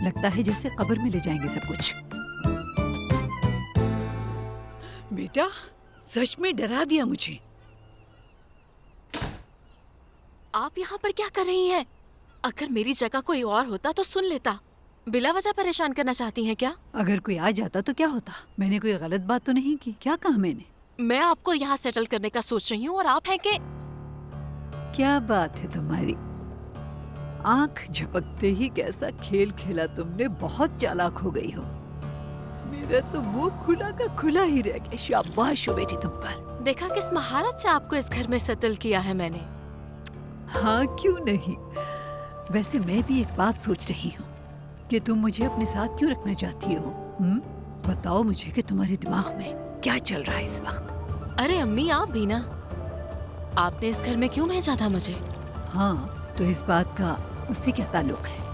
लगता है जैसे कब्र में ले जाएंगे सब कुछ। बेटा, सच में डरा दिया मुझे। आप यहाँ पर क्या कर रही हैं? अगर मेरी जगह कोई और होता तो सुन लेता। बिला वजह परेशान करना चाहती हैं क्या? अगर कोई आ जाता तो क्या होता? मैंने कोई गलत बात तो नहीं की। क्या कहा मैंने? मैं आपको यहाँ सेटल करने का सोच रही हूँ और आप हैं कि क्या बात है तुम्हारी? आंख झपकते ही कैसा खेल खेला तुमने। बहुत चालाक हो गई हो। मेरा तो मुंह खुला का खुला ही रह गया। शाबाश हो बेटी तुम पर। देखा किस महारत से आपको इस घर में सेटल किया है मैंने। हाँ, क्यों नहीं। वैसे मैं भी एक बात सोच रही हूँ कि तुम मुझे अपने साथ क्यों रखना चाहती हो? बताओ मुझे कि तुम्हारे दिमाग में क्या चल रहा है इस वक्त। अरे अम्मी, आप भी ना। आपने इस घर में क्यों भेजा था मुझे? हाँ, तो इस बात का उससे क्या ताल्लुक है?